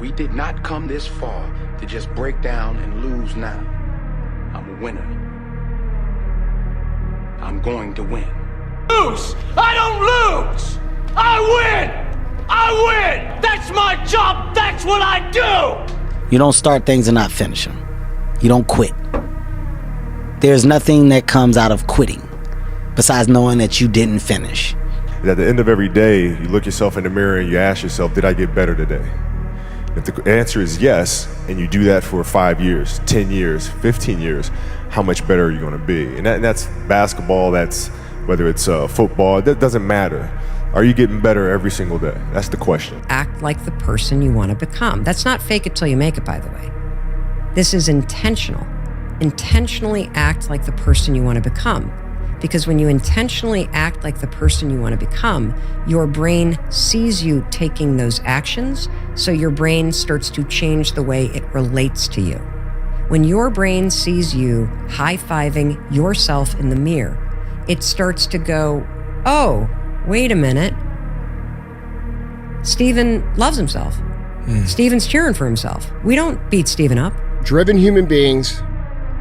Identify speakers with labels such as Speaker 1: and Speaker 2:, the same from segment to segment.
Speaker 1: We did not come this far to just break down and lose now. I'm a winner. I'm going to win.
Speaker 2: Lose! I don't lose! I win! I win! That's my job! That's what I do!
Speaker 3: You don't start things and not finish them. You don't quit. There's nothing that comes out of quitting besides knowing that you didn't finish.
Speaker 4: At the end of every day, you look yourself in the mirror and you ask yourself, did I get better today? If the answer is yes, and you do that for 5 years, 10 years, 15 years, how much better are you going to be? And that's basketball, that's whether it's football, that doesn't matter. Are you getting better every single day? That's the question.
Speaker 5: Act like the person you want to become. That's not fake it till you make it, by the way. This is intentional. Intentionally act like the person you want to become. Because when you intentionally act like the person you want to become, your brain sees you taking those actions, so your brain starts to change the way it relates to you. When your brain sees you high-fiving yourself in the mirror, it starts to go, oh, wait a minute. Steven loves himself. Steven's cheering for himself. We don't beat Steven up.
Speaker 6: Driven human beings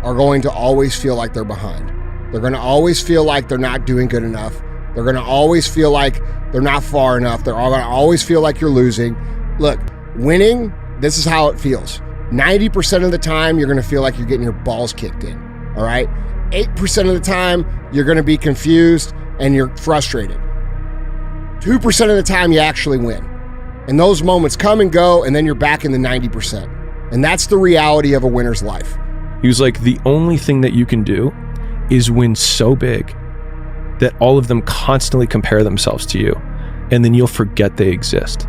Speaker 6: are going to always feel like they're behind. They're going to always feel like they're not doing good enough. They're going to always feel like they're not far enough. They're going to always feel like you're losing. Look, winning, this is how it feels. 90% of the time, you're going to feel like you're getting your balls kicked in, all right? 8% of the time, you're going to be confused and you're frustrated. 2% of the time, you actually win. And those moments come and go, and then you're back in the 90%. And that's the reality of a winner's life.
Speaker 7: He was like, the only thing that you can do is win so big that all of them constantly compare themselves to you, and then you'll forget they exist.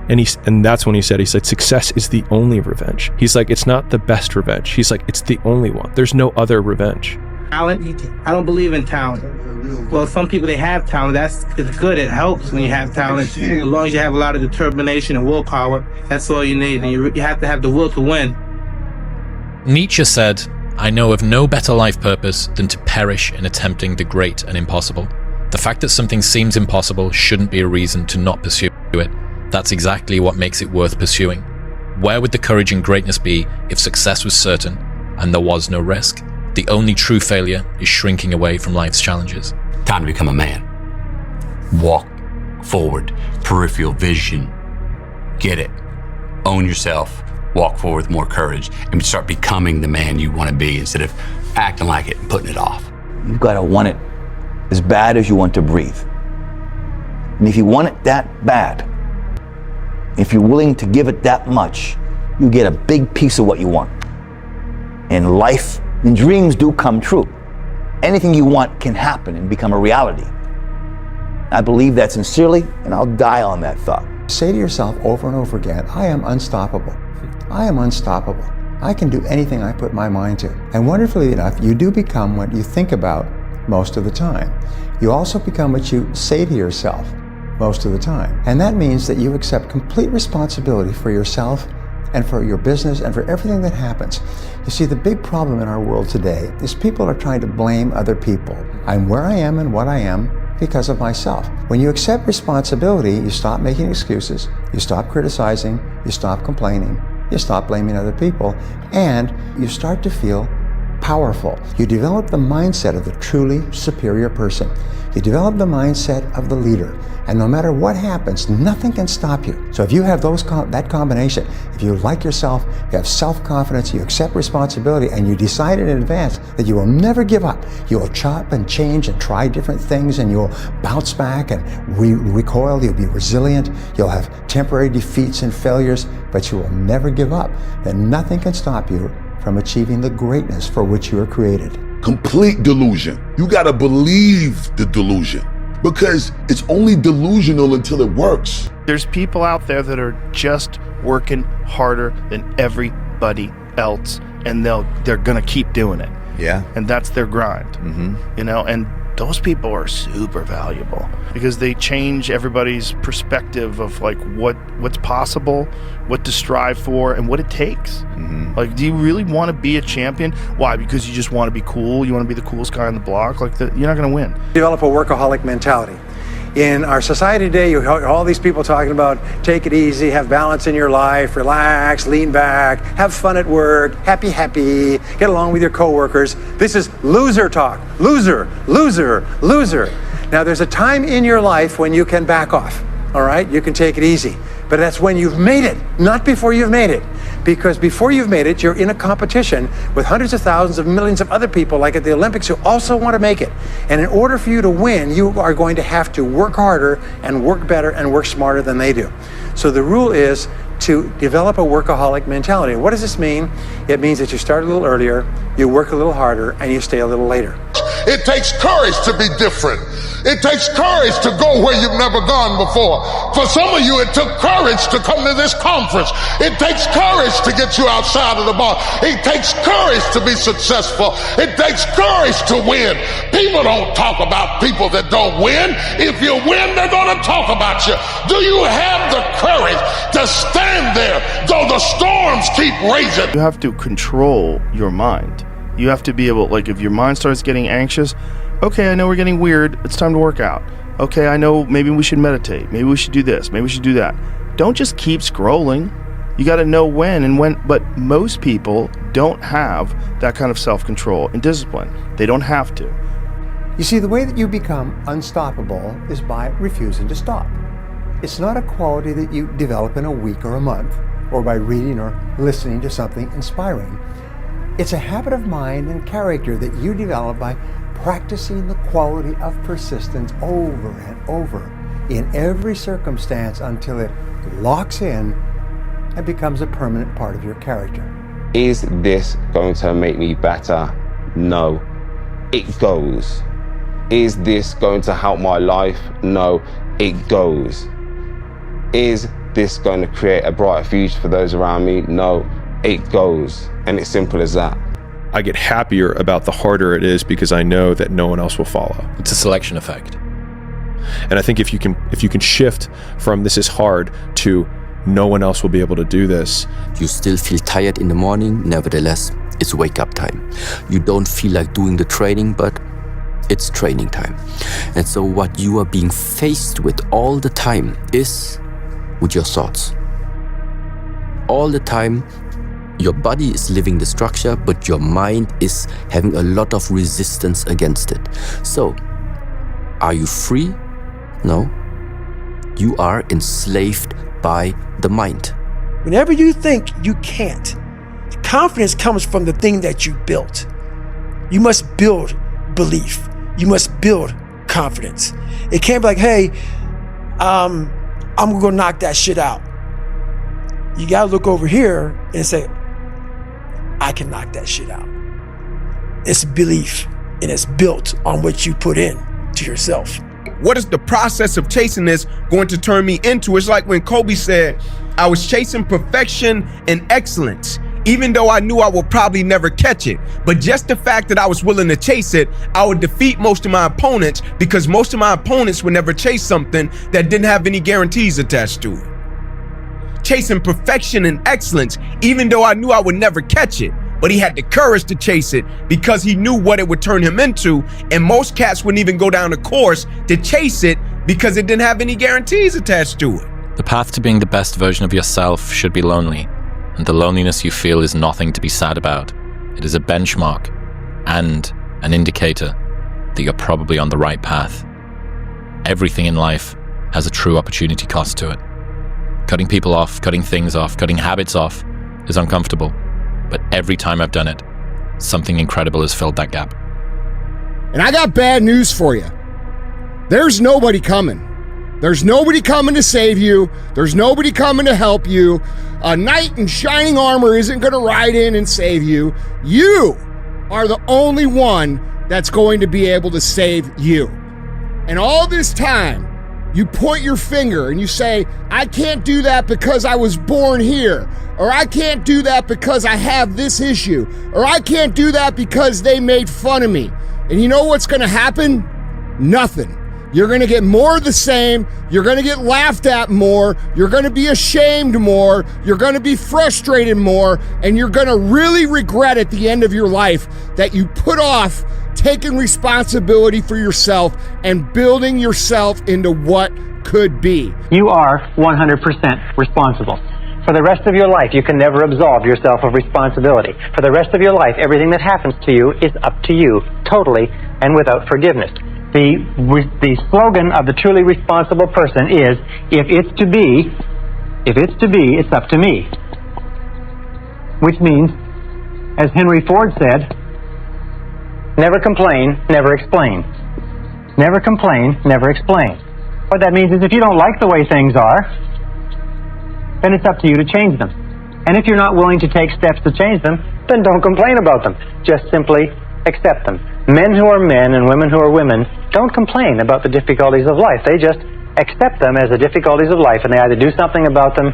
Speaker 7: And that's when he said, success is the only revenge. He's like, it's not the best revenge. He's like, it's the only one. There's no other revenge.
Speaker 8: Talent? I don't believe in talent. Well, some people, they have talent. It's good. It helps when you have talent. As long as you have a lot of determination and willpower, that's all you need. And you have to have the will to win.
Speaker 9: Nietzsche said, I know of no better life purpose than to perish in attempting the great and impossible. The fact that something seems impossible shouldn't be a reason to not pursue it. That's exactly what makes it worth pursuing. Where would the courage and greatness be if success was certain and there was no risk? The only true failure is shrinking away from life's challenges.
Speaker 10: Time to become a man. Walk forward, peripheral vision. Get it. Own yourself. Walk forward with more courage and start becoming the man you want to be instead of acting like it and putting it off.
Speaker 11: You've got to want it as bad as you want to breathe. And if you want it that bad, if you're willing to give it that much, you get a big piece of what you want. And life and dreams do come true. Anything you want can happen and become a reality. I believe that sincerely, and I'll die on that thought.
Speaker 12: Say to yourself over and over again, I am unstoppable. I am unstoppable. I can do anything I put my mind to. And wonderfully enough, you do become what you think about most of the time. You also become what you say to yourself most of the time. And that means that you accept complete responsibility for yourself and for your business and for everything that happens. You see, the big problem in our world today is people are trying to blame other people. I'm where I am and what I am because of myself. When you accept responsibility, you stop making excuses, you stop criticizing, you stop complaining, you stop blaming other people, and you start to feel powerful. You develop the mindset of the truly superior person. You develop the mindset of the leader. And no matter what happens, nothing can stop you. So if you have that combination, if you like yourself, you have self-confidence, you accept responsibility, and you decide in advance that you will never give up. You will chop and change and try different things, and you'll bounce back and recoil. You'll be resilient. You'll have temporary defeats and failures, but you will never give up. Then nothing can stop you from achieving the greatness for which you were created.
Speaker 13: Complete delusion. You gotta believe the delusion, because it's only delusional until it works.
Speaker 14: There's people out there that are just working harder than everybody else, and they're gonna keep doing it.
Speaker 15: Yeah.
Speaker 14: And that's their grind.
Speaker 15: Mm-hmm.
Speaker 14: You know, and those people are super valuable because they change everybody's perspective of like what's possible, what to strive for, and what it takes.
Speaker 15: Mm-hmm.
Speaker 14: Like, do you really want to be a champion? Why? Because you just want to be cool? You want to be the coolest guy on the block? Like, you're not going to win.
Speaker 16: Develop a workaholic mentality.
Speaker 15: in our society today, you hear all these people talking about take it easy, have balance in your life, relax, lean back, have fun at work, happy, get along with your coworkers. This is loser talk. Loser, loser, loser. Now, there's a time in your life when you can back off, all right? You can take it easy. But that's when you've made it, not before you've made it. Because before you've made it, you're in a competition with hundreds of thousands of millions of other people, like at the Olympics, who also want to make it. And in order for you to win, you are going to have to work harder and work better and work smarter than they do. So the rule is to develop a workaholic mentality. What does this mean? It means that you start a little earlier, you work a little harder, and you stay a little later.
Speaker 13: It takes courage to be different. It takes courage to go where you've never gone before. For some of you, it took courage to come to this conference. It takes courage to get you outside of the bar. It takes courage to be successful. It takes courage to win. People don't talk about people that don't win. If you win, they're going to talk about you. Do you have the courage to stand there though the storms keep raging?
Speaker 14: You have to control your mind. You have to be able, like, if your mind starts getting anxious, okay, I know we're getting weird, it's time to work out. Okay, I know maybe we should meditate, maybe we should do this, maybe we should do that. Don't just keep scrolling. You got to know when and when, but most people don't have that kind of self-control and discipline. They don't have to.
Speaker 12: You see, the way that you become unstoppable is by refusing to stop. It's not a quality that you develop in a week or a month, or by reading or listening to something inspiring. It's a habit of mind and character that you develop by practicing the quality of persistence over and over in every circumstance until it locks in and becomes a permanent part of your character.
Speaker 16: Is this going to make me better? No. It goes. Is this going to help my life? No. It goes. Is this going to create a brighter future for those around me? No. It goes. And it's simple as that.
Speaker 7: I get happier about the harder it is because I know that no one else will follow.
Speaker 9: It's a selection effect.
Speaker 7: And I think if you can shift from this is hard to no one else will be able to do this.
Speaker 17: You still feel tired in the morning, nevertheless, it's wake up time. You don't feel like doing the training, but it's training time. And so what you are being faced with all the time is with your thoughts. All the time, your body is living the structure, but your mind is having a lot of resistance against it. So, are you free? No. You are enslaved by the mind.
Speaker 18: Whenever you think you can't, confidence comes from the thing that you built. You must build belief. You must build confidence. It can't be like, hey, I'm gonna go knock that shit out. You gotta look over here and say, I can knock that shit out. It's belief, and it's built on what you put in to yourself.
Speaker 19: What is the process of chasing this going to turn me into? It's like when Kobe said, I was chasing perfection and excellence, even though I knew I would probably never catch it. But just the fact that I was willing to chase it, I would defeat most of my opponents because most of my opponents would never chase something that didn't have any guarantees attached to it. Chasing perfection and excellence, even though I knew I would never catch it. But he had the courage to chase it because he knew what it would turn him into. And most cats wouldn't even go down the course to chase it because it didn't have any guarantees attached to it.
Speaker 9: The path to being the best version of yourself should be lonely, and the loneliness you feel is nothing to be sad about. It is a benchmark and an indicator that you're probably on the right path. Everything in life has a true opportunity cost to it. Cutting people off, cutting things off, cutting habits off is uncomfortable. But every time I've done it, something incredible has filled that gap.
Speaker 6: And I got bad news for you. There's nobody coming. There's nobody coming to save you. There's nobody coming to help you. A knight in shining armor isn't going to ride in and save you. You are the only one that's going to be able to save you. And all this time, you point your finger and you say, I can't do that because I was born here, or I can't do that because I have this issue, or I can't do that because they made fun of me. And you know what's going to happen? Nothing. You're going to get more of the same. You're going to get laughed at more. You're going to be ashamed more. You're going to be frustrated more. And you're going to really regret at the end of your life that you put off taking responsibility for yourself and building yourself into what could be.
Speaker 15: You are 100% responsible. For the rest of your life, you can never absolve yourself of responsibility. For the rest of your life, everything that happens to you is up to you, totally and without forgiveness. The slogan of the truly responsible person is, if it's to be, it's up to me. Which means, as Henry Ford said, never complain, never explain. Never complain, never explain. What that means is if you don't like the way things are, then it's up to you to change them. And if you're not willing to take steps to change them, then don't complain about them. Just simply accept them. Men who are men and women who are women don't complain about the difficulties of life. They just accept them as the difficulties of life, and they either do something about them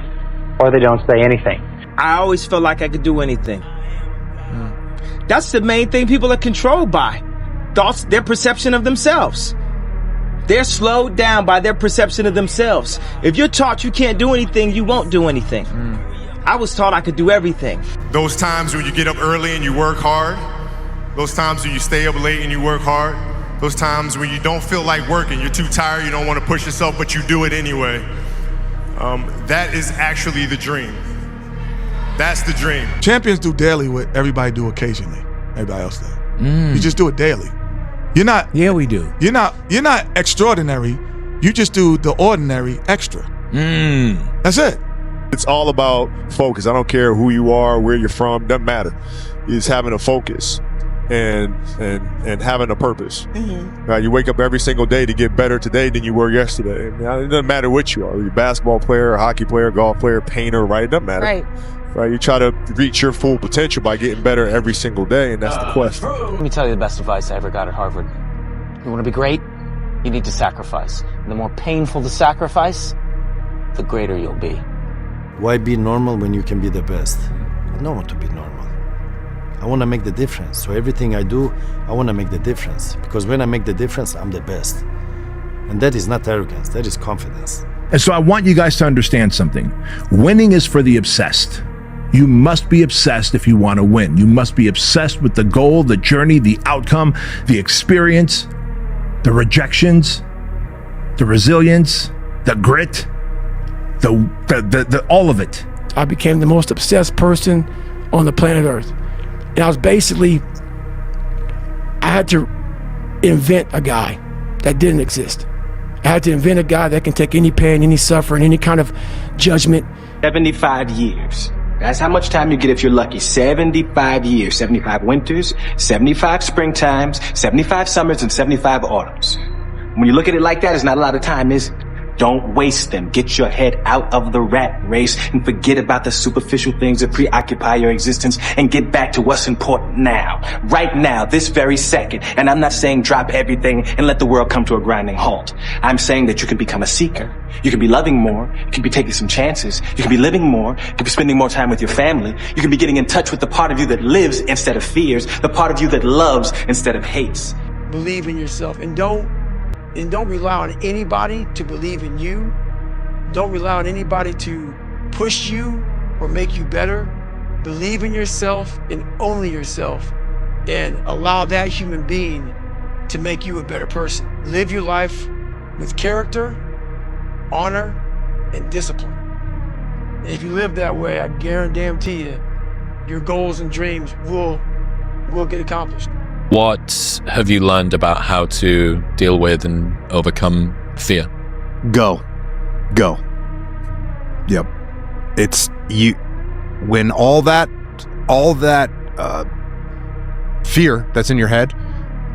Speaker 15: or they don't say anything.
Speaker 20: I always felt like I could do anything. That's the main thing people are controlled by. Thoughts, their perception of themselves. They're slowed down by their perception of themselves. If you're taught you can't do anything, you won't do anything. I was taught I could do everything.
Speaker 4: Those times when you get up early and you work hard, those times when you stay up late and you work hard, those times when you don't feel like working, you're too tired, you don't want to push yourself, but you do it anyway. That is actually the dream. That's the dream.
Speaker 21: Champions do daily what everybody do occasionally. Everybody else does. You just do it daily. You're not.
Speaker 22: Yeah, we do.
Speaker 21: You're not extraordinary. You just do the ordinary extra. That's it.
Speaker 4: It's all about focus. I don't care who you are, where you're from, doesn't matter. It's having a focus and having a purpose. Right? You wake up every single day to get better today than you were yesterday. Now, it doesn't matter what you are. You're a basketball player, a hockey player, golf player, painter, right? It doesn't matter. Right? You try to reach your full potential by getting better every single day, and that's the question.
Speaker 23: Let me tell you the best advice I ever got at Harvard. You want to be great? You need to sacrifice. And the more painful the sacrifice, the greater you'll be.
Speaker 24: Why be normal when you can be the best? I don't want to be normal. I want to make the difference. So everything I do, I want to make the difference. Because when I make the difference, I'm the best. And that is not arrogance, that is confidence.
Speaker 25: And so I want you guys to understand something. Winning is for the obsessed. You must be obsessed if you want to win. You must be obsessed with the goal, the journey, the outcome, the experience, the rejections, the resilience, the grit, the all of it.
Speaker 18: I became the most obsessed person on the planet Earth. And I was basically, I had to invent a guy that didn't exist. I had to invent a guy that can take any pain, any suffering, any kind of judgment.
Speaker 26: 75 years. That's how much time you get if you're lucky. 75 years, 75 winters, 75 springtimes, 75 summers, and 75 autumns. When you look at it like that, it's not a lot of time, is it? Don't waste them. Get your head out of the rat race and forget about the superficial things that preoccupy your existence and get back to what's important now. Right now, this very second. And I'm not saying drop everything and let the world come to a grinding halt. I'm saying that you can become a seeker. You can be loving more. You can be taking some chances. You can be living more. You can be spending more time with your family. You can be getting in touch with the part of you that lives instead of fears, the part of you that loves instead of hates.
Speaker 18: Believe in yourself and don't rely on anybody to believe in you. Don't rely on anybody to push you or make you better. Believe in yourself and only yourself, and allow that human being to make you a better person. Live your life with character, honor, and discipline. And if you live that way, I guarantee you, your goals and dreams will get accomplished.
Speaker 9: What have you learned about how to deal with and overcome fear?
Speaker 27: Go. Yep. It's you. When all that fear that's in your head,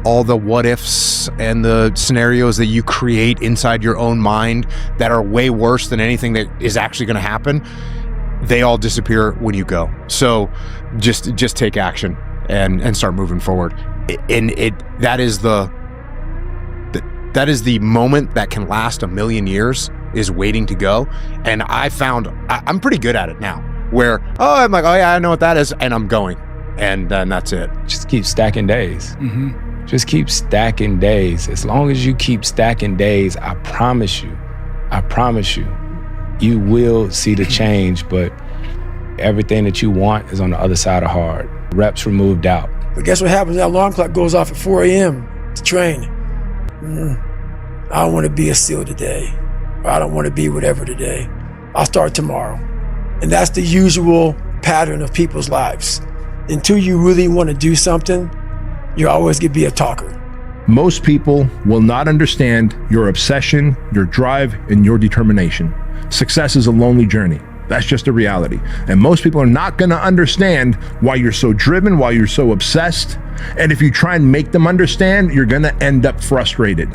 Speaker 27: all the what ifs and the scenarios that you create inside your own mind that are way worse than anything that is actually going to happen, they all disappear when you go. So just take action and start moving forward. And that is the moment that can last a million years, is waiting to go. And I found I'm pretty good at it now, where I'm like, oh yeah, I know what that is, and I'm going, and then that's it.
Speaker 22: Just keep stacking days. Just keep stacking days. As long as you keep stacking days, I promise you, you will see the change. But everything that you want is on the other side of hard. Reps removed doubt.
Speaker 18: But guess what happens? That alarm clock goes off at 4 a.m. to train. I don't want to be a SEAL today. Or I don't want to be whatever today. I'll start tomorrow. And that's the usual pattern of people's lives. Until you really want to do something, you're always going to be a talker.
Speaker 25: Most people will not understand your obsession, your drive, and your determination. Success is a lonely journey. That's just a reality. And most people are not going to understand why you're so driven, why you're so obsessed. And if you try and make them understand, you're going to end up frustrated.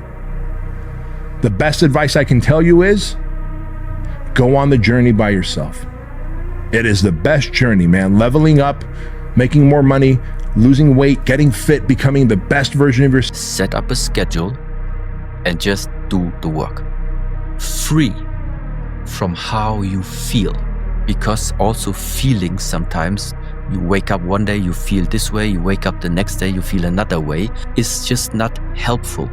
Speaker 25: The best advice I can tell you is go on the journey by yourself. It is the best journey, man. Leveling up, making more money, losing weight, getting fit, becoming the best version of yourself.
Speaker 17: Set up a schedule and just do the work. Free from how you feel. Because also feeling, sometimes you wake up one day, you feel this way, you wake up the next day, you feel another way. It's just not helpful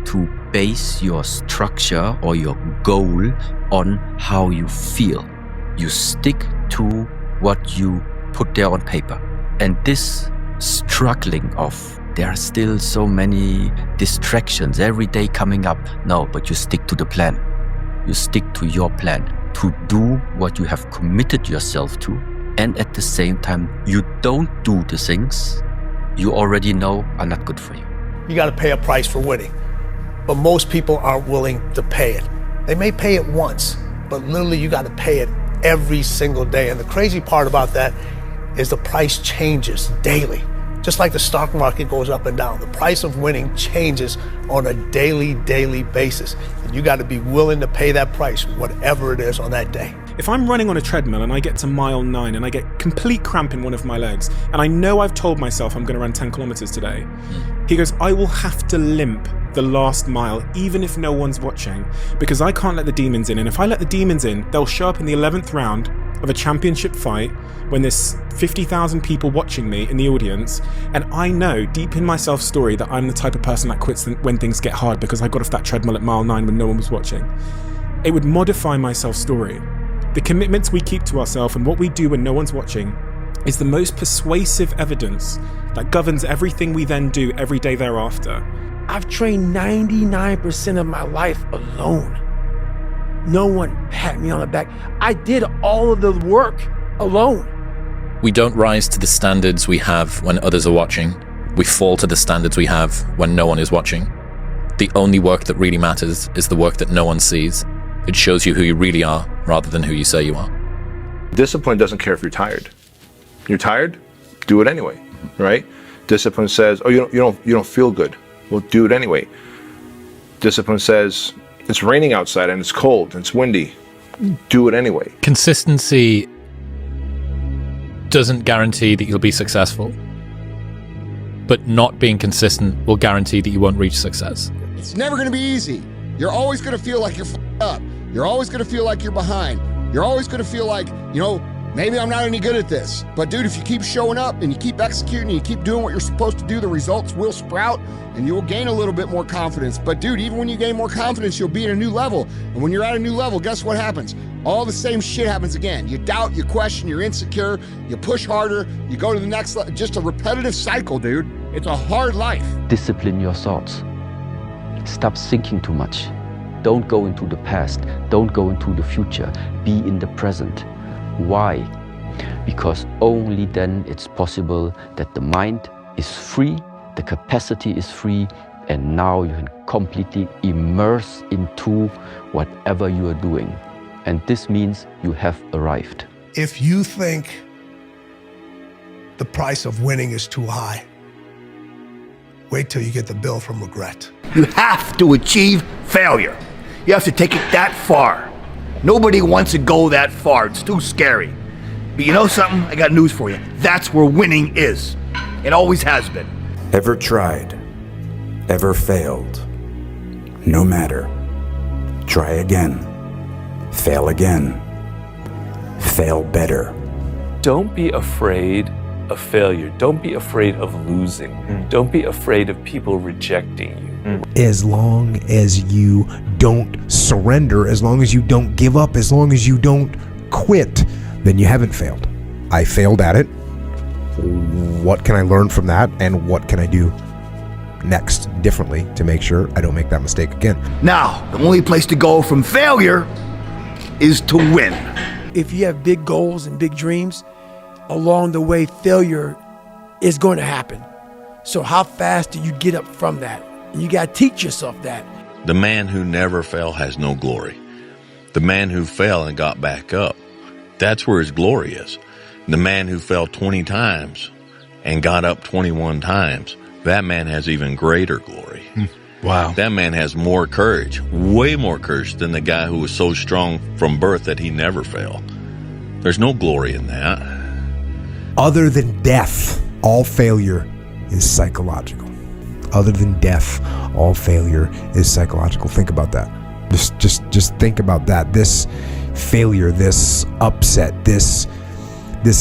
Speaker 17: to base your structure or your goal on how you feel. You stick to what you put there on paper. And this struggling of there are still so many distractions every day coming up. No, but you stick to the plan. You stick to your plan to do what you have committed yourself to. And at the same time, you don't do the things you already know are not good for you.
Speaker 1: You got to pay a price for winning. But most people aren't willing to pay it. They may pay it once, but literally you got to pay it every single day. And the crazy part about that is the price changes daily. Just like the stock market goes up and down, the price of winning changes on a daily basis. And you got to be willing to pay that price, whatever it is on that day.
Speaker 2: If I'm running on a treadmill and I get to mile 9 and I get complete cramp in one of my legs, and I know I've told myself I'm going to run 10 kilometers today, he goes, I will have to limp the last mile, even if no one's watching, because I can't let the demons in. And if I let the demons in, they'll show up in the 11th round of a championship fight when there's 50,000 people watching me in the audience, and I know deep in my self-story that I'm the type of person that quits when things get hard because I got off that treadmill at mile 9 when no one was watching. It would modify my self-story. The commitments we keep to ourselves and what we do when no one's watching is the most persuasive evidence that governs everything we then do every day thereafter.
Speaker 18: I've trained 99% of my life alone. No one pat me on the back. I did all of the work alone.
Speaker 9: We don't rise to the standards we have when others are watching. We fall to the standards we have when no one is watching. The only work that really matters is the work that no one sees. It shows you who you really are rather than who you say you are.
Speaker 3: Discipline doesn't care if you're tired. You're tired? Do it anyway, right? Discipline says, oh, you don't feel good. Well, do it anyway. Discipline says, it's raining outside and it's cold and it's windy. Do it anyway.
Speaker 9: Consistency doesn't guarantee that you'll be successful, but not being consistent will guarantee that you won't reach success.
Speaker 6: It's never going to be easy. You're always going to feel like you're f***ed up. You're always going to feel like you're behind. You're always going to feel like, maybe I'm not any good at this. But dude, if you keep showing up and you keep executing and you keep doing what you're supposed to do, the results will sprout and you will gain a little bit more confidence. But dude, even when you gain more confidence, you'll be at a new level. And when you're at a new level, guess what happens? All the same shit happens again. You doubt, you question, you're insecure, you push harder, you go to the next level. Just a repetitive cycle, dude. It's a hard life.
Speaker 17: Discipline your thoughts. Stop thinking too much. Don't go into the past. Don't go into the future. Be in the present. Why? Because only then it's possible that the mind is free, the capacity is free, and now you can completely immerse into whatever you are doing. And this means you have arrived.
Speaker 1: If you think the price of winning is too high, wait till you get the bill from regret.
Speaker 5: You have to achieve failure. You have to take it that far. Nobody wants to go that far. It's too scary. But you know something? I got news for you. That's where winning is. It always has been.
Speaker 8: Ever tried? Ever failed? No matter. Try again. Fail again. Fail better.
Speaker 10: Don't be afraid of failure. Don't be afraid of losing. Don't be afraid of people rejecting you.
Speaker 11: As long as you don't surrender, as long as you don't give up, as long as you don't quit, then you haven't failed. I failed at it what can I learn from that, and what can I do next differently to make sure I don't make that mistake again.
Speaker 5: Now, the only place to go from failure is to win.
Speaker 18: If you have big goals and big dreams, along the way, failure is going to happen. So how fast do you get up from that? And you got to teach yourself that.
Speaker 7: The man who never fell has no glory. The man who fell and got back up, that's where his glory is. The man who fell 20 times and got up 21 times, that man has even greater glory.
Speaker 27: Wow.
Speaker 7: That man has more courage, way more courage than the guy who was so strong from birth that he never fell. There's no glory in that.
Speaker 11: Other than death, all failure is psychological. Other than death, all failure is psychological. Think about that. Just think about that. This failure, this upset, this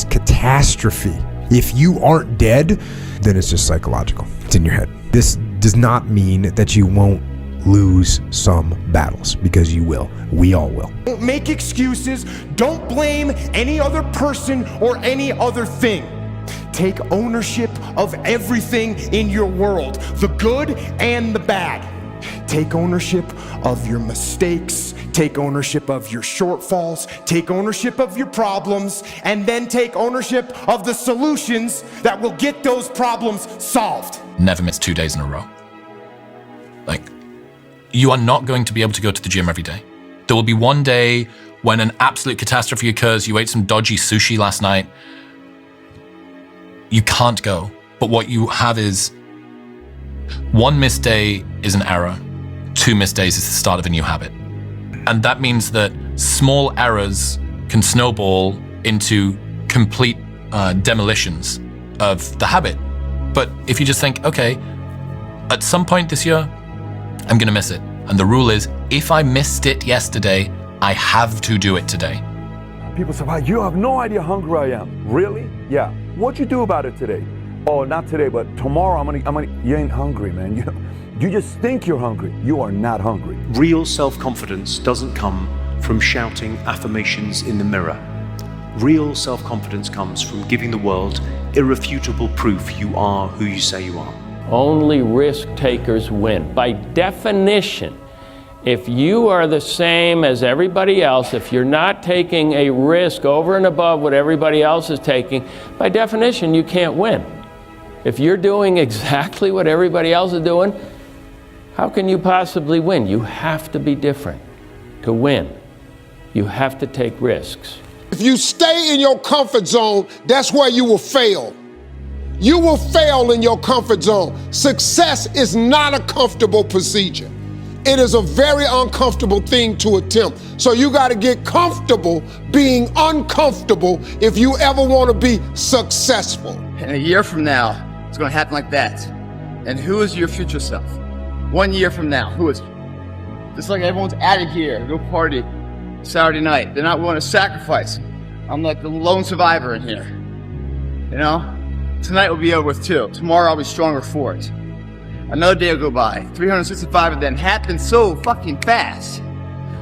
Speaker 11: catastrophe, if you aren't dead, then it's just psychological. It's in your head. This does not mean that you won't lose some battles, because you will. We all will.
Speaker 12: Don't make excuses. Don't blame any other person or any other thing. Take ownership of everything in your world, the good and the bad. Take ownership of your mistakes. Take ownership of your shortfalls. Take ownership of your problems, and then take ownership of the solutions that will get those problems solved.
Speaker 9: Never miss 2 days in a row. Like, you are not going to be able to go to the gym every day. There will be one day when an absolute catastrophe occurs. You ate some dodgy sushi last night. You can't go. But what you have is one missed day is an error. 2 missed days is the start of a new habit. And that means that small errors can snowball into complete demolitions of the habit. But if you just think, okay, at some point this year, I'm gonna miss it. And the rule is, if I missed it yesterday, I have to do it today.
Speaker 13: People say, wow, you have no idea how hungry I am. Really? Yeah. What'd you do about it today? Oh, not today, but tomorrow I'm gonna, you ain't hungry, man. You just think you're hungry. You are not hungry.
Speaker 14: Real self-confidence doesn't come from shouting affirmations in the mirror. Real self-confidence comes from giving the world irrefutable proof you are who you say you are.
Speaker 15: Only risk takers win. By definition, if you are the same as everybody else, if you're not taking a risk over and above what everybody else is taking, by definition, you can't win. If you're doing exactly what everybody else is doing, how can you possibly win? You have to be different to win. You have to take risks.
Speaker 16: If you stay in your comfort zone, that's where you will fail. You will fail in your comfort zone. Success is not a comfortable procedure. It is a very uncomfortable thing to attempt. So you got to get comfortable being uncomfortable if you ever want to be successful.
Speaker 19: And a year from now, it's going to happen like that. And who is your future self? 1 year from now, who is it? Just like everyone's added here, go party Saturday night. They're not willing to sacrifice. I'm like the lone survivor in here. You know? Tonight will be over with too. Tomorrow I'll be stronger for it. Another day will go by. 365 of them happen so fucking fast.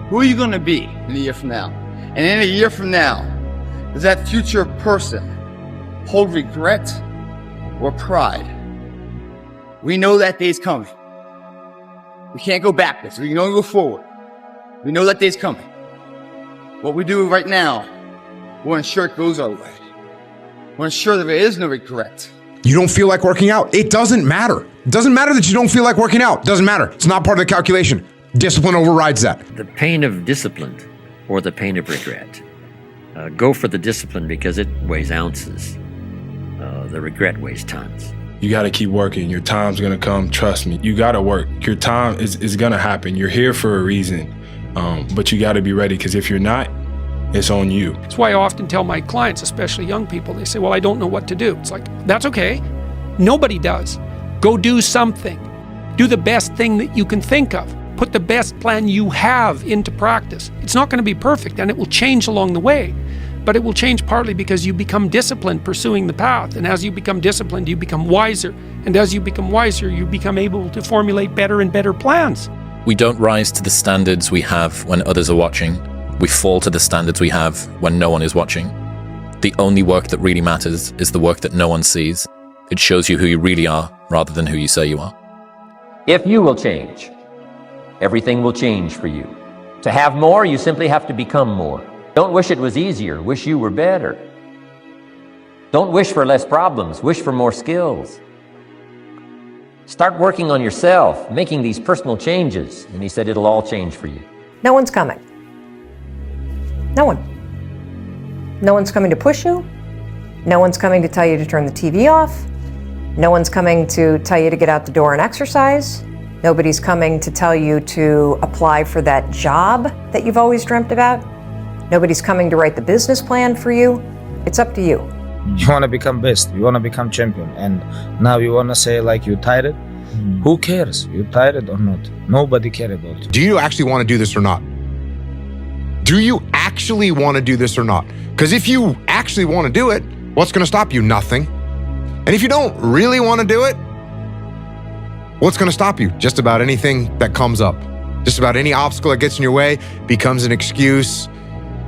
Speaker 19: Who are you gonna be in a year from now? And in a year from now, does that future person hold regret or pride? We know that day's coming. We can't go backwards. We can only go forward. We know that day's coming. What we do right now will ensure it goes our way. We'll ensure that there is no regret.
Speaker 28: You don't feel like working out? It doesn't matter. It doesn't matter that you don't feel like working out. It doesn't matter. It's not part of the calculation. Discipline overrides that.
Speaker 29: The pain of discipline or the pain of regret. Go for the discipline because it weighs ounces. The regret weighs tons.
Speaker 2: You got to keep working. Your time's going to come. Trust me. You got to work. Your time is going to happen. You're here for a reason. But you got to be ready, because if you're not, it's on you.
Speaker 30: That's why I often tell my clients, especially young people, they say, well, I don't know what to do. It's like, that's okay. Nobody does. Go do something. Do the best thing that you can think of. Put the best plan you have into practice. It's not going to be perfect, and it will change along the way. But it will change partly because you become disciplined pursuing the path. And as you become disciplined, you become wiser. And as you become wiser, you become able to formulate better and better plans.
Speaker 9: We don't rise to the standards we have when others are watching. We fall to the standards we have when no one is watching. The only work that really matters is the work that no one sees. It shows you who you really are rather than who you say you are.
Speaker 3: If you will change, everything will change for you. To have more, you simply have to become more. Don't wish it was easier, wish you were better. Don't wish for less problems, wish for more skills. Start working on yourself, making these personal changes, and he said it'll all change for you.
Speaker 4: No one's coming. No one. No one's coming to push you. No one's coming to tell you to turn the TV off. No one's coming to tell you to get out the door and exercise. Nobody's coming to tell you to apply for that job that you've always dreamt about. Nobody's coming to write the business plan for you. It's up to you.
Speaker 6: You want to become best, you want to become champion, and now you want to say like you tired? Who cares? You tired or not? Nobody cares about you.
Speaker 28: Do you actually want to do this or not? Do you actually want to do this or not? Because if you actually want to do it, what's going to stop you? Nothing. And if you don't really want to do it, what's going to stop you? Just about anything that comes up. Just about any obstacle that gets in your way becomes an excuse.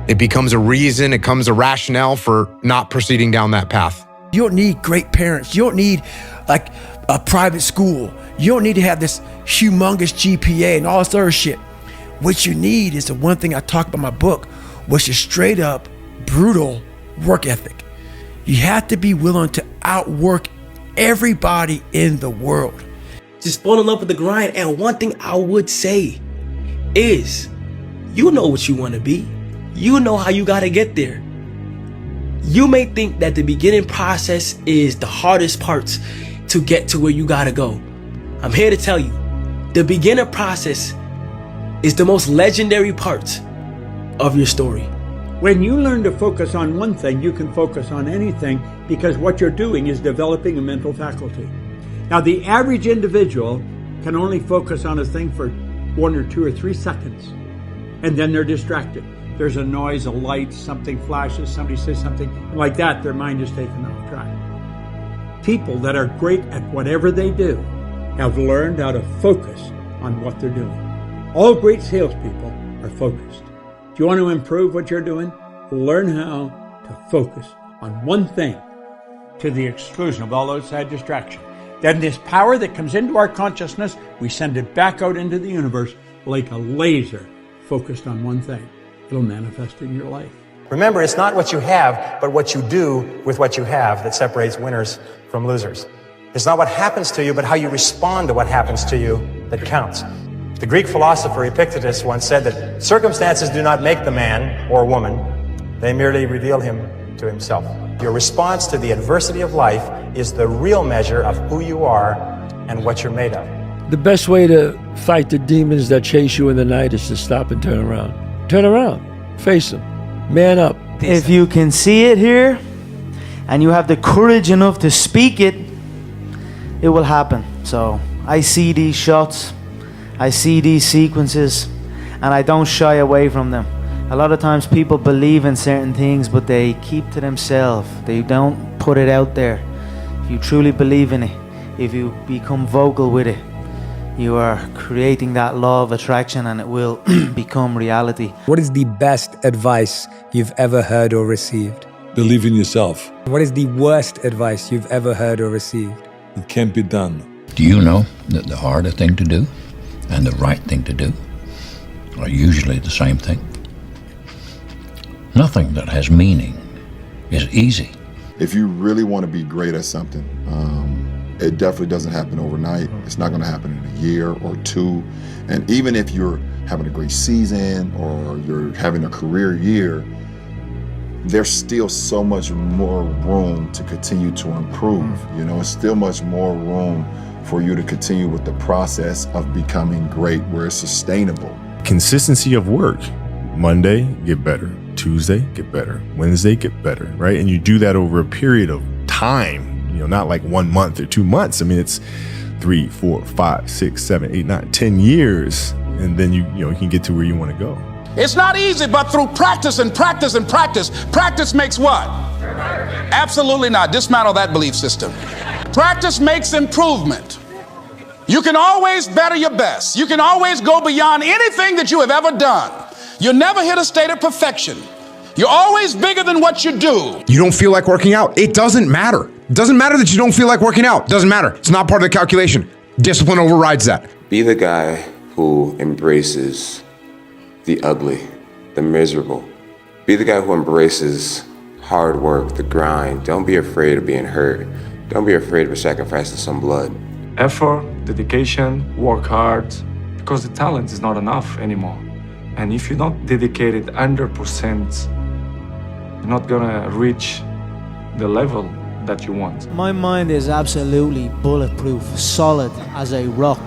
Speaker 28: It becomes a reason. It becomes a rationale for not proceeding down that path.
Speaker 18: You don't need great parents. You don't need like a private school. You don't need to have this humongous GPA and all this other shit. What you need is the one thing I talk about in my book, which is straight up brutal work ethic. You have to be willing to outwork everybody in the world.
Speaker 20: Just fall in love with the grind. And one thing I would say is, you know what you want to be. You know how you got to get there. You may think that the beginning process is the hardest parts to get to where you got to go. I'm here to tell you, the beginning process is the most legendary part of your story.
Speaker 21: When you learn to focus on one thing, you can focus on anything because what you're doing is developing a mental faculty. Now, the average individual can only focus on a thing for 1 or 2 or 3 seconds, and then they're distracted. There's a noise, a light, something flashes, somebody says something, and like that, their mind is taken off track. People that are great at whatever they do have learned how to focus on what they're doing. All great salespeople are focused. If you want to improve what you're doing, learn how to focus on one thing to the exclusion of all outside distraction. Then this power that comes into our consciousness, we send it back out into the universe like a laser focused on one thing. It'll manifest in your life.
Speaker 22: Remember, it's not what you have, but what you do with what you have that separates winners from losers. It's not what happens to you, but how you respond to what happens to you that counts. The Greek philosopher Epictetus once said that circumstances do not make the man or woman, they merely reveal him to himself. Your response to the adversity of life is the real measure of who you are and what you're made of.
Speaker 23: The best way to fight the demons that chase you in the night is to stop and turn around. Turn around, face them, man up.
Speaker 24: If you can see it here and you have the courage enough to speak it, it will happen. So I see these shots, I see these sequences, and I don't shy away from them. A lot of times people believe in certain things, but they keep to themselves. They don't put it out there. If you truly believe in it, if you become vocal with it, you are creating that law of attraction and it will become reality.
Speaker 25: What is the best advice you've ever heard or received?
Speaker 26: Believe in yourself.
Speaker 25: What is the worst advice you've ever heard or received?
Speaker 26: It can't be done.
Speaker 31: Do you know that the harder thing to do and the right thing to do are usually the same thing? Nothing that has meaning is easy.
Speaker 32: If you really want to be great at something, it definitely doesn't happen overnight. It's not going to happen in a year or 2. And even if you're having a great season or you're having a career year, there's still so much more room to continue to improve. You know, it's still much more room for you to continue with the process of becoming great where it's sustainable.
Speaker 33: Consistency of work. Monday, get better. Tuesday, get better. Wednesday, get better, right? And you do that over a period of time, you know, not like 1 month or 2 months. I mean, it's 3, 4, 5, 6, 7, 8, 9, 10 years. And then you can get to where you want to go.
Speaker 34: It's not easy, but through practice and practice and practice, practice makes what? Absolutely not. Dismantle that belief system. Practice makes improvement. You can always better your best. You can always go beyond anything that you have ever done. You'll never hit a state of perfection. You're always bigger than what you do.
Speaker 28: You don't feel like working out? It doesn't matter. Doesn't matter that you don't feel like working out. Doesn't matter. It's not part of the calculation. Discipline overrides that.
Speaker 1: Be the guy who embraces the ugly, the miserable. Be the guy who embraces hard work, the grind. Don't be afraid of being hurt. Don't be afraid of sacrificing some blood.
Speaker 5: Effort, dedication, work hard, because the talent is not enough anymore. And if you're not dedicated 100%, you're not gonna reach the level that you want.
Speaker 24: My mind is absolutely bulletproof, solid as a rock.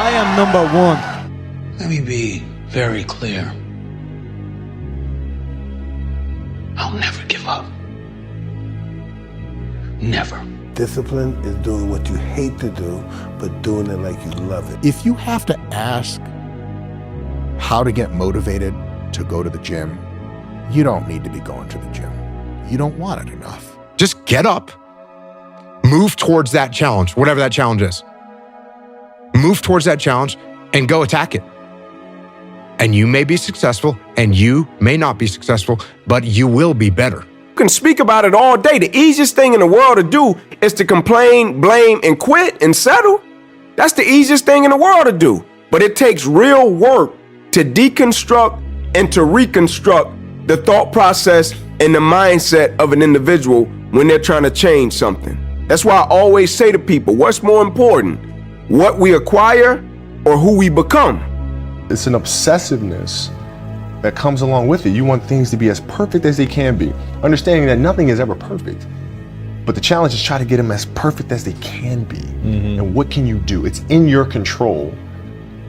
Speaker 24: I am number one.
Speaker 7: Let me be very clear. I'll never give up. Never.
Speaker 8: Discipline is doing what you hate to do, but doing it like you love it.
Speaker 10: If you have to ask how to get motivated to go to the gym, you don't need to be going to the gym. You don't want it enough.
Speaker 28: Just get up, move towards that challenge, whatever that challenge is. Move towards that challenge and go attack it. And you may be successful and you may not be successful, but you will be better.
Speaker 11: You can speak about it all day. The easiest thing in the world to do is to complain, blame, and quit and settle. That's the easiest thing in the world to do. But it takes real work to deconstruct and to reconstruct the thought process and the mindset of an individual when they're trying to change something. That's why I always say to people, what's more important, what we acquire or who we become?
Speaker 33: It's an obsessiveness that comes along with it. You want things to be as perfect as they can be, understanding that nothing is ever perfect. But the challenge is try to get them as perfect as they can be. And what can you do? It's in your control.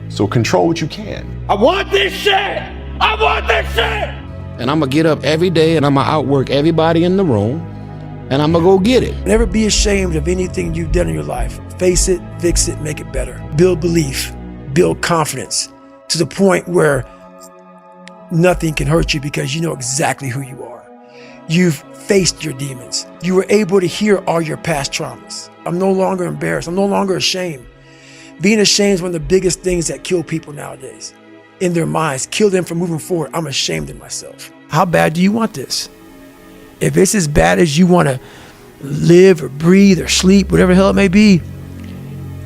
Speaker 33: So control what you can.
Speaker 12: I want this shit! I want this shit!
Speaker 13: And I'm gonna get up every day and I'm gonna outwork everybody in the room and I'm gonna go get it.
Speaker 18: Never be ashamed of anything you've done in your life. Face it, fix it, make it better. Build belief, build confidence to the point where nothing can hurt you because you know exactly who you are. You've faced your demons. You were able to hear all your past traumas. I'm no longer embarrassed. I'm no longer ashamed. Being ashamed is one of the biggest things that kill people nowadays. In their minds, kill them from moving forward. I'm ashamed of myself. How bad do you want this? If it's as bad as you want to live or breathe or sleep, whatever the hell it may be,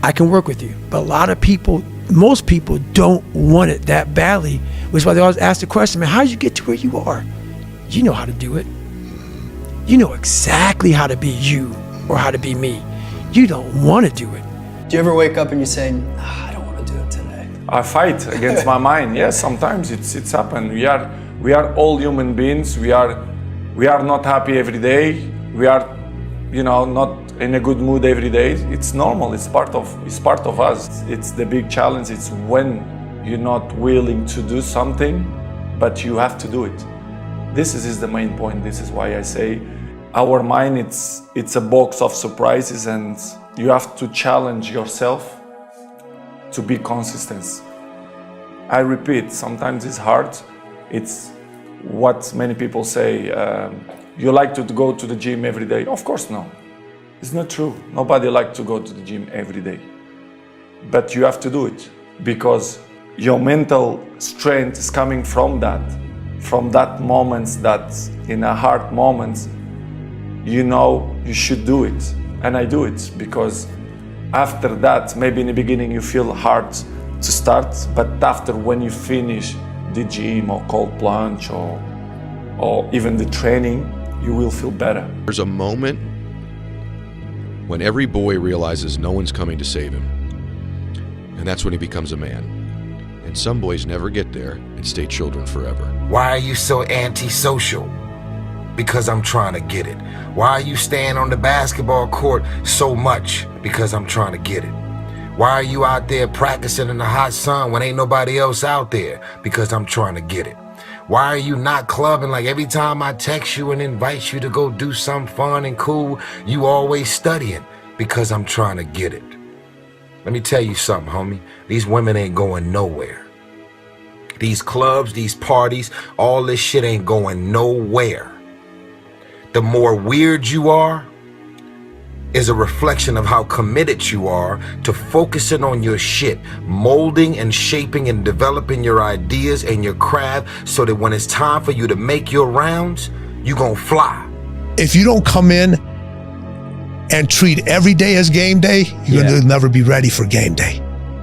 Speaker 18: I can work with you. But a lot of people, most people don't want it that badly, which is why they always ask the question, man, how did you get to where you are? You know how to do it. You know exactly how to be you or how to be me. You don't want to do it.
Speaker 14: Do you ever wake up and you say, I don't want to do it today?
Speaker 5: I fight against my mind. Yes, sometimes it's happened. We are all human beings. We are not happy every day. We are, not in a good mood every day. It's normal. It's part of us. It's the big challenge. It's when you're not willing to do something, but you have to do it. This is the main point. This is why I say our mind, it's a box of surprises, and you have to challenge yourself to be consistent. I repeat, sometimes it's hard. It's what many people say, you like to go to the gym every day. Of course, no. It's not true. Nobody likes to go to the gym every day. But you have to do it because your mental strength is coming from that moments, that in a hard moments, you should do it. And I do it because after that, maybe in the beginning you feel hard to start, but after when you finish the gym or cold plunge or even the training, you will feel better.
Speaker 15: There's a moment when every boy realizes no one's coming to save him. And that's when he becomes a man. And some boys never get there and stay children forever.
Speaker 16: Why are you so antisocial? Because I'm trying to get it. Why are you staying on the basketball court so much? Because I'm trying to get it. Why are you out there practicing in the hot sun when ain't nobody else out there? Because I'm trying to get it. Why are you not clubbing like every time I text you and invite you to go do something fun and cool, you always studying? Because I'm trying to get it. Let me tell you something, homie. These women ain't going nowhere. These clubs, these parties, all this shit ain't going nowhere. The more weird you are is a reflection of how committed you are to focusing on your shit, molding and shaping and developing your ideas and your craft so that when it's time for you to make your rounds, you gon' fly.
Speaker 8: if you don't come in and treat every day as game day, you're going to never be ready for game day.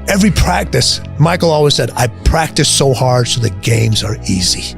Speaker 8: Every practice, Michael always said, I practice so hard so the games are easy.